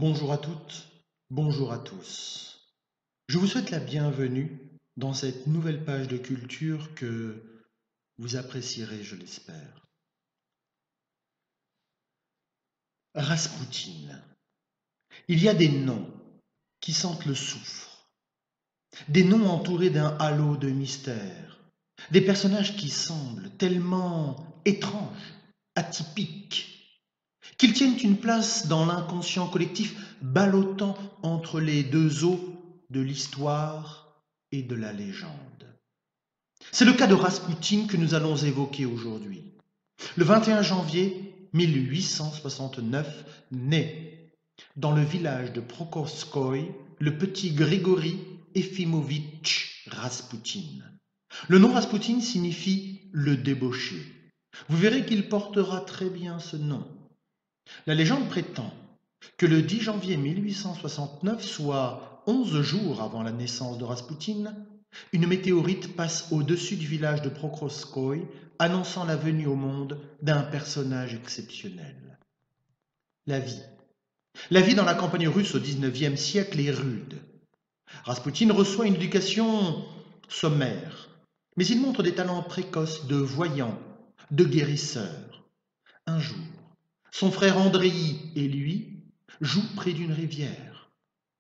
Bonjour à toutes, bonjour à tous. Je vous souhaite la bienvenue dans cette nouvelle page de culture que vous apprécierez, je l'espère. Raspoutine. Il y a des noms qui sentent le soufre, des noms entourés d'un halo de mystère, des personnages qui semblent tellement étranges, atypiques, qu'ils tiennent une place dans l'inconscient collectif, ballottant entre les deux eaux de l'histoire et de la légende. C'est le cas de Raspoutine que nous allons évoquer aujourd'hui. Le 21 janvier 1869 naît dans le village de Prokhovskoï le petit Grigori Efimovitch Raspoutine. Le nom Raspoutine signifie le débauché. Vous verrez qu'il portera très bien ce nom. La légende prétend que le 10 janvier 1869, soit 11 jours avant la naissance de Raspoutine, une météorite passe au-dessus du village de Prokrovskoï, annonçant la venue au monde d'un personnage exceptionnel. La vie. La vie dans la campagne russe au XIXe siècle est rude. Raspoutine reçoit une éducation sommaire, mais il montre des talents précoces de voyant, de guérisseur. Un jour, son frère Andreï et lui jouent près d'une rivière.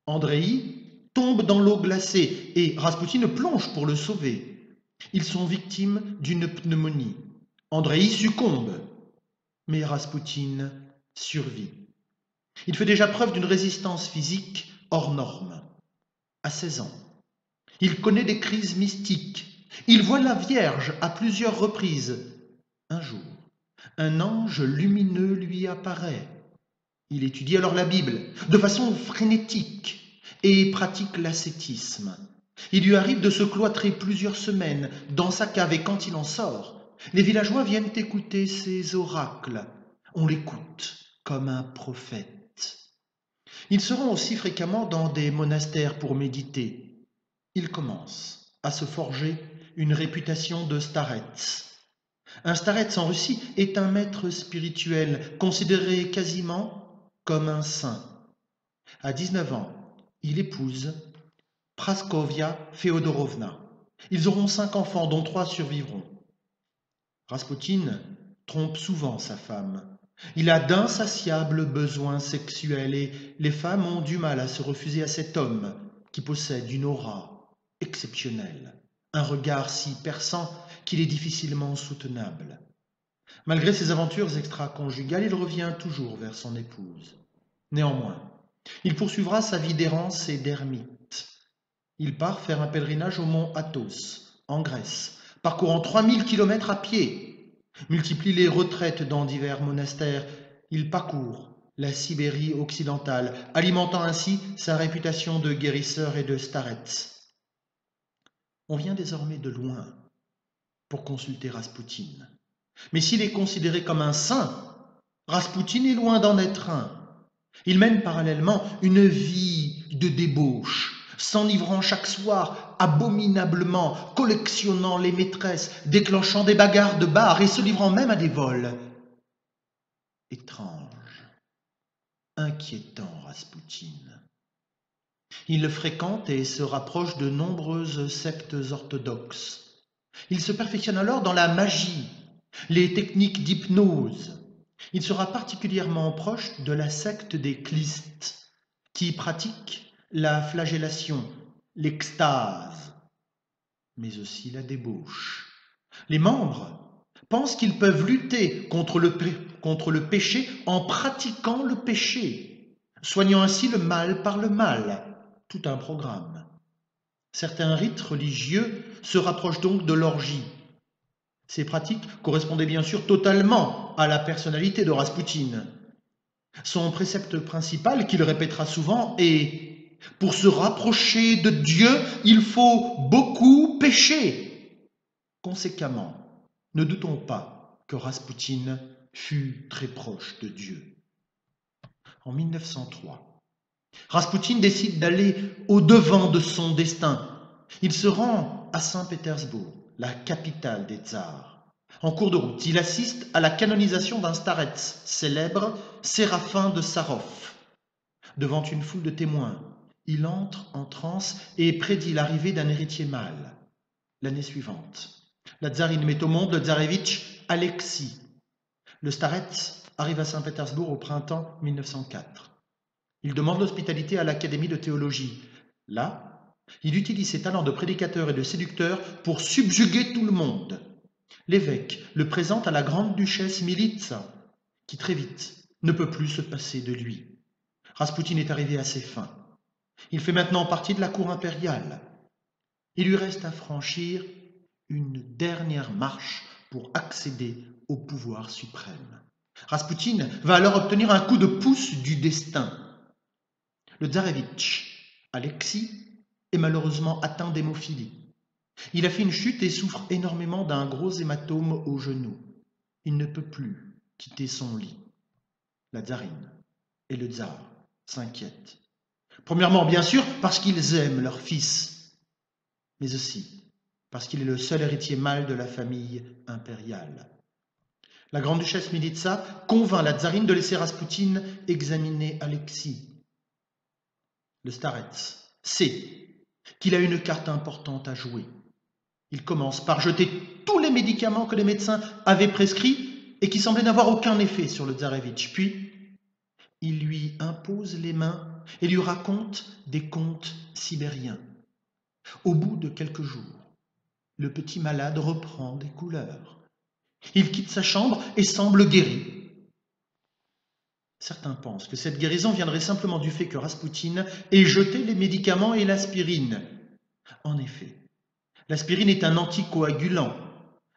Andreï tombe dans l'eau glacée et Raspoutine plonge pour le sauver. Ils sont victimes d'une pneumonie. Andreï succombe, mais Raspoutine survit. Il fait déjà preuve d'une résistance physique hors norme. À 16 ans, il connaît des crises mystiques. Il voit la Vierge à plusieurs reprises. Un jour, un ange lumineux lui apparaît. Il étudie alors la Bible de façon frénétique et pratique l'ascétisme. Il lui arrive de se cloîtrer plusieurs semaines dans sa cave et quand il en sort, les villageois viennent écouter ses oracles. On l'écoute comme un prophète. Il se rend aussi fréquemment dans des monastères pour méditer. Il commence à se forger une réputation de starets. Un starets en Russie est un maître spirituel considéré quasiment comme un saint. À 19 ans, il épouse Praskovia Feodorovna. Ils auront 5 enfants, dont 3 survivront. Raspoutine trompe souvent sa femme. Il a d'insatiables besoins sexuels et les femmes ont du mal à se refuser à cet homme qui possède une aura exceptionnelle, un regard si perçant qu'il est difficilement soutenable. Malgré ses aventures extra-conjugales, il revient toujours vers son épouse. Néanmoins, il poursuivra sa vie d'errance et d'ermite. Il part faire un pèlerinage au mont Athos, en Grèce, parcourant 3000 kilomètres à pied, multiplie les retraites dans divers monastères. Il parcourt la Sibérie occidentale, alimentant ainsi sa réputation de guérisseur et de starets. On vient désormais de loin pour consulter Raspoutine. Mais s'il est considéré comme un saint, Raspoutine est loin d'en être un. Il mène parallèlement une vie de débauche, s'enivrant chaque soir abominablement, collectionnant les maîtresses, déclenchant des bagarres de bar et se livrant même à des vols. Étrange, inquiétant Raspoutine. Il fréquente et se rapproche de nombreuses sectes orthodoxes. Il se perfectionne alors dans la magie, les techniques d'hypnose. Il sera particulièrement proche de la secte des Clistes, qui pratiquent la flagellation, l'extase, mais aussi la débauche. Les membres pensent qu'ils peuvent lutter contre le péché en pratiquant le péché, soignant ainsi le mal par le mal. Tout un programme. Certains rites religieux se rapprochent donc de l'orgie. Ces pratiques correspondaient bien sûr totalement à la personnalité de Raspoutine. Son précepte principal, qu'il répétera souvent, est « Pour se rapprocher de Dieu, il faut beaucoup pécher ». Conséquemment, ne doutons pas que Raspoutine fut très proche de Dieu. En 1903, Raspoutine décide d'aller au-devant de son destin. Il se rend à Saint-Pétersbourg, la capitale des tsars. En cours de route, il assiste à la canonisation d'un starets célèbre, Séraphin de Sarov. devant une foule de témoins. Il entre en transe et prédit l'arrivée d'un héritier mâle. L'année suivante, la tsarine met au monde le tsarevitch Alexis. Le starets arrive à Saint-Pétersbourg au printemps 1904. Il demande l'hospitalité à l'Académie de théologie. Là, il utilise ses talents de prédicateur et de séducteur pour subjuguer tout le monde. L'évêque le présente à la grande-duchesse Militsa, qui très vite ne peut plus se passer de lui. Raspoutine est arrivé à ses fins. Il fait maintenant partie de la cour impériale. Il lui reste à franchir une dernière marche pour accéder au pouvoir suprême. Raspoutine va alors obtenir un coup de pouce du destin. Le tsarevitch Alexis est malheureusement atteint d'hémophilie. Il a fait une chute et souffre énormément d'un gros hématome au genou. Il ne peut plus quitter son lit. La tsarine et le tsar s'inquiètent. Premièrement, bien sûr, parce qu'ils aiment leur fils, mais aussi parce qu'il est le seul héritier mâle de la famille impériale. La grande-duchesse Militsa convainc la tsarine de laisser Raspoutine examiner Alexis. Le starets sait qu'il a une carte importante à jouer. Il commence par jeter tous les médicaments que les médecins avaient prescrits et qui semblaient n'avoir aucun effet sur le tsarevitch. Puis, il lui impose les mains et lui raconte des contes sibériens. Au bout de quelques jours, le petit malade reprend des couleurs. Il quitte sa chambre et semble guéri. Certains pensent que cette guérison viendrait simplement du fait que Raspoutine ait jeté les médicaments et l'aspirine. En effet, l'aspirine est un anticoagulant.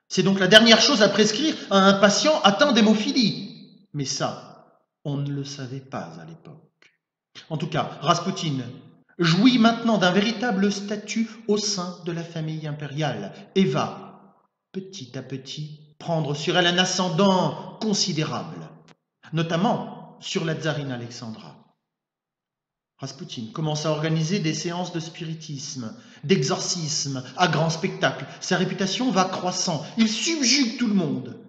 C'est donc la dernière chose à prescrire à un patient atteint d'hémophilie. Mais ça, on ne le savait pas à l'époque. En tout cas, Raspoutine jouit maintenant d'un véritable statut au sein de la famille impériale et va, petit à petit, prendre sur elle un ascendant considérable, notamment sur la tsarine Alexandra. Raspoutine commence à organiser des séances de spiritisme, d'exorcisme, à grand spectacle. Sa réputation va croissant. Il subjugue tout le monde,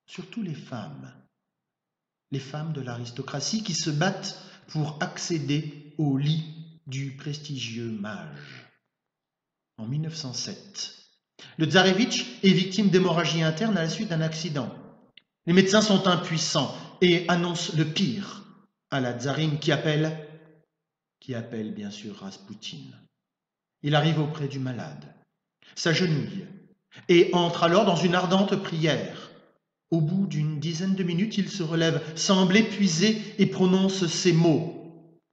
surtout les femmes de l'aristocratie qui se battent pour accéder au lit du prestigieux mage. En 1907, le tsarevitch est victime d'hémorragie interne à la suite d'un accident. Les médecins sont impuissants et annoncent le pire à la tsarine qui appelle bien sûr Raspoutine. Il arrive auprès du malade, s'agenouille et entre alors dans une ardente prière. Au bout d'une dizaine de minutes, il se relève, semble épuisé et prononce ces mots.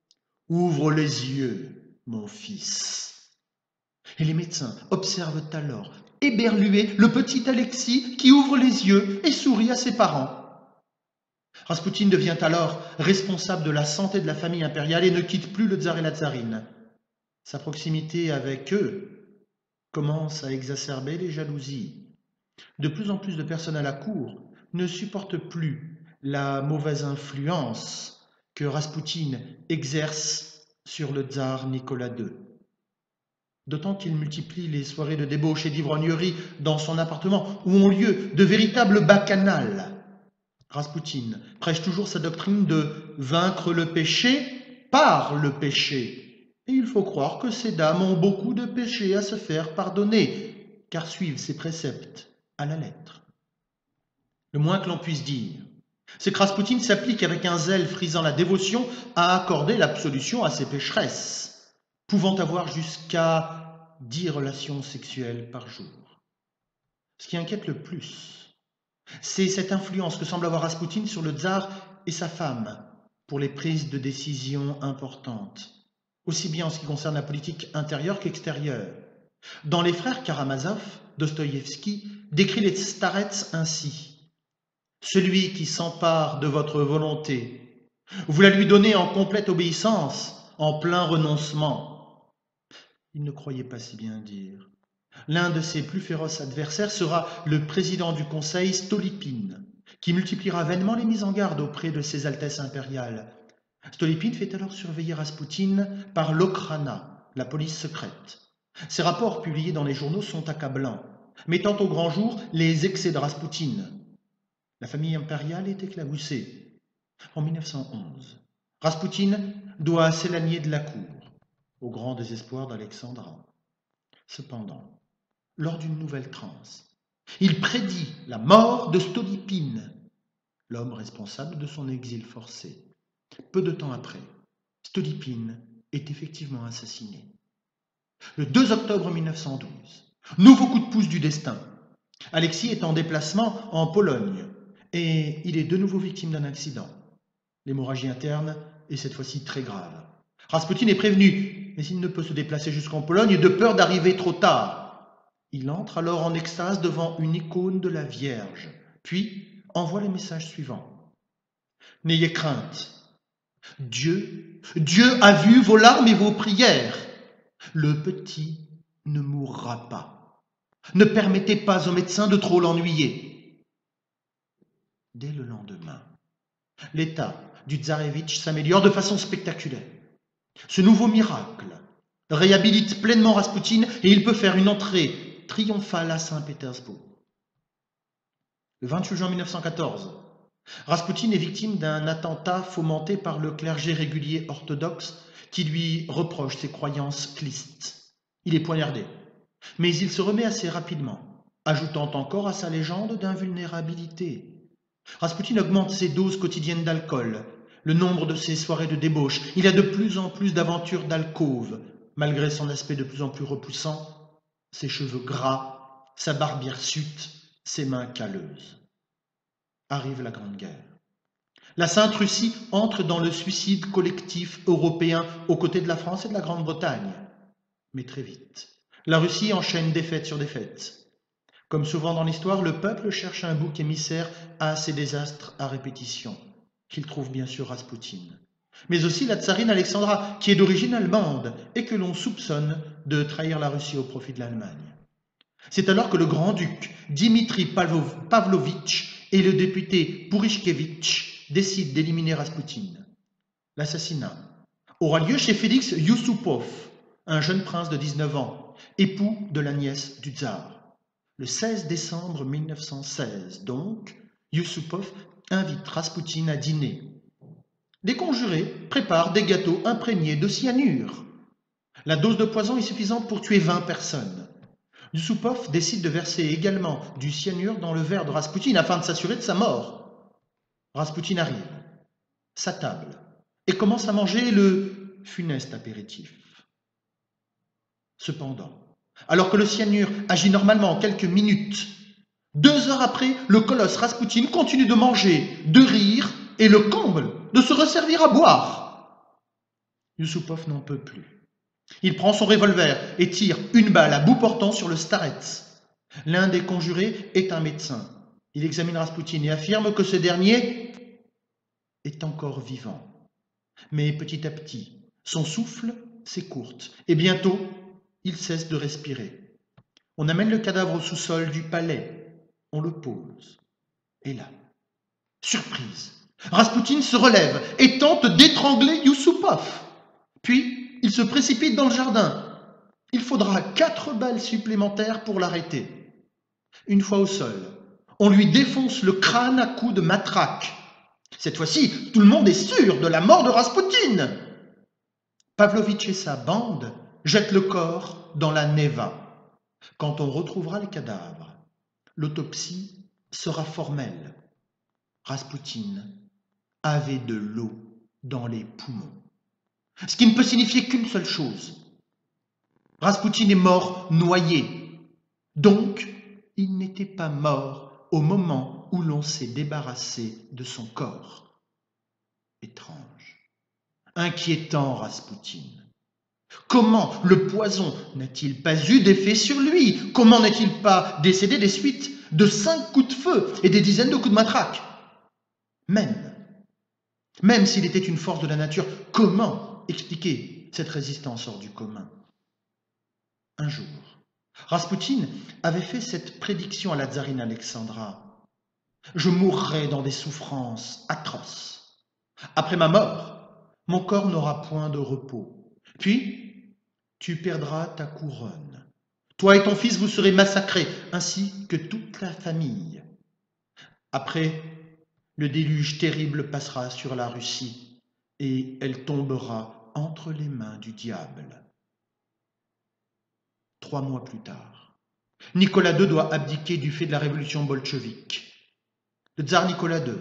« Ouvre les yeux, mon fils. » Et les médecins observent alors, éberlués, le petit Alexis qui ouvre les yeux et sourit à ses parents. Raspoutine devient alors responsable de la santé de la famille impériale et ne quitte plus le tsar et la tsarine. Sa proximité avec eux commence à exacerber les jalousies. De plus en plus de personnes à la cour ne supportent plus la mauvaise influence que Raspoutine exerce sur le tsar Nicolas II. D'autant qu'il multiplie les soirées de débauche et d'ivrognerie dans son appartement où ont lieu de véritables bacchanales. Raspoutine prêche toujours sa doctrine de vaincre le péché par le péché. Et il faut croire que ces dames ont beaucoup de péchés à se faire pardonner, car suivent ses préceptes à la lettre. Le moins que l'on puisse dire, c'est que Raspoutine s'applique avec un zèle frisant la dévotion à accorder l'absolution à ses pécheresses, pouvant avoir jusqu'à 10 relations sexuelles par jour. Ce qui inquiète le plus, c'est cette influence que semble avoir Raspoutine sur le tsar et sa femme pour les prises de décision importantes, aussi bien en ce qui concerne la politique intérieure qu'extérieure. Dans Les Frères Karamazov, Dostoïevski décrit les starets ainsi. « Celui qui s'empare de votre volonté, vous la lui donnez en complète obéissance, en plein renoncement. » Il ne croyait pas si bien dire. L'un de ses plus féroces adversaires sera le président du Conseil, Stolypine, qui multipliera vainement les mises en garde auprès de ses altesses impériales. Stolypine fait alors surveiller Raspoutine par l'Okhrana, la police secrète. Ces rapports publiés dans les journaux sont accablants, mettant au grand jour les excès de Raspoutine. La famille impériale est éclaboussée. En 1911, Raspoutine doit s'éloigner de la cour, au grand désespoir d'Alexandra. Cependant, lors d'une nouvelle transe, il prédit la mort de Stolypine, l'homme responsable de son exil forcé. Peu de temps après, Stolypine est effectivement assassiné. Le 2 octobre 1912, nouveau coup de pouce du destin. Alexis est en déplacement en Pologne et il est de nouveau victime d'un accident. L'hémorragie interne est cette fois-ci très grave. Raspoutine est prévenu, mais il ne peut se déplacer jusqu'en Pologne de peur d'arriver trop tard. Il entre alors en extase devant une icône de la Vierge, puis envoie les messages suivants. N'ayez crainte. Dieu a vu vos larmes et vos prières. Le petit ne mourra pas. Ne permettez pas au médecin de trop l'ennuyer. Dès le lendemain, l'état du tsarévitch s'améliore de façon spectaculaire. Ce nouveau miracle réhabilite pleinement Raspoutine et il peut faire une entrée triomphale à Saint-Pétersbourg. Le 28 juin 1914, Raspoutine est victime d'un attentat fomenté par le clergé régulier orthodoxe qui lui reproche ses croyances clistes. Il est poignardé, mais il se remet assez rapidement, ajoutant encore à sa légende d'invulnérabilité. Raspoutine augmente ses doses quotidiennes d'alcool, le nombre de ses soirées de débauche. Il a de plus en plus d'aventures d'alcôve, malgré son aspect de plus en plus repoussant, ses cheveux gras, sa barbe hirsute, ses mains calleuses. Arrive la Grande Guerre. La Sainte Russie entre dans le suicide collectif européen aux côtés de la France et de la Grande-Bretagne. Mais très vite, la Russie enchaîne défaite sur défaite. Comme souvent dans l'histoire, le peuple cherche un bouc émissaire à ces désastres à répétition, qu'il trouve bien sûr Raspoutine. Mais aussi la tsarine Alexandra, qui est d'origine allemande et que l'on soupçonne de trahir la Russie au profit de l'Allemagne. C'est alors que le grand-duc Dimitri Pavlovitch et le député Pourishkevitch décident d'éliminer Raspoutine. L'assassinat aura lieu chez Félix Yusupov, un jeune prince de 19 ans, époux de la nièce du tsar. Le 16 décembre 1916, donc, Yusupov invite Raspoutine à dîner. Les conjurés préparent des gâteaux imprégnés de cyanure. La dose de poison est suffisante pour tuer 20 personnes. Yusupov décide de verser également du cyanure dans le verre de Raspoutine afin de s'assurer de sa mort. Raspoutine arrive, s'attable et commence à manger le funeste apéritif. Cependant, alors que le cyanure agit normalement en quelques minutes, 2 heures après, le colosse Raspoutine continue de manger, de rire et le comble, de se resservir à boire. Yusupov n'en peut plus. Il prend son revolver et tire une balle à bout portant sur le starets. L'un des conjurés est un médecin. Il examine Raspoutine et affirme que ce dernier est encore vivant. Mais petit à petit, son souffle s'écourte et bientôt, il cesse de respirer. On amène le cadavre au sous-sol du palais. On le pose. Et là, surprise, Raspoutine se relève et tente d'étrangler Yusupov. Puis, il se précipite dans le jardin. Il faudra 4 balles supplémentaires pour l'arrêter. Une fois au sol, on lui défonce le crâne à coups de matraque. Cette fois-ci, tout le monde est sûr de la mort de Raspoutine. Pavlovitch et sa bande jettent le corps dans la Neva. Quand on retrouvera le cadavre, l'autopsie sera formelle. Raspoutine avait de l'eau dans les poumons. Ce qui ne peut signifier qu'une seule chose. Raspoutine est mort noyé. Donc, il n'était pas mort au moment où l'on s'est débarrassé de son corps. Étrange. Inquiétant, Raspoutine. Comment le poison n'a-t-il pas eu d'effet sur lui? Comment n'est-il pas décédé des suites de 5 coups de feu et des dizaines de coups de matraque? Même s'il était une force de la nature, comment expliquer cette résistance hors du commun? Un jour, Raspoutine avait fait cette prédiction à la tsarine Alexandra. Je mourrai dans des souffrances atroces. Après ma mort, mon corps n'aura point de repos. Puis, tu perdras ta couronne. Toi et ton fils, vous serez massacrés, ainsi que toute la famille. Après, le déluge terrible passera sur la Russie, et elle tombera entre les mains du diable. 3 mois plus tard, Nicolas II doit abdiquer du fait de la révolution bolchevique. Le tsar Nicolas II,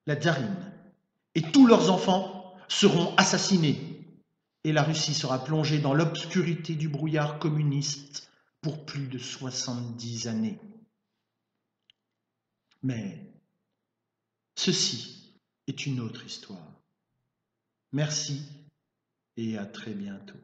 la tsarine et tous leurs enfants seront assassinés et la Russie sera plongée dans l'obscurité du brouillard communiste pour plus de 70 années. Mais ceci est une autre histoire. Merci et à très bientôt.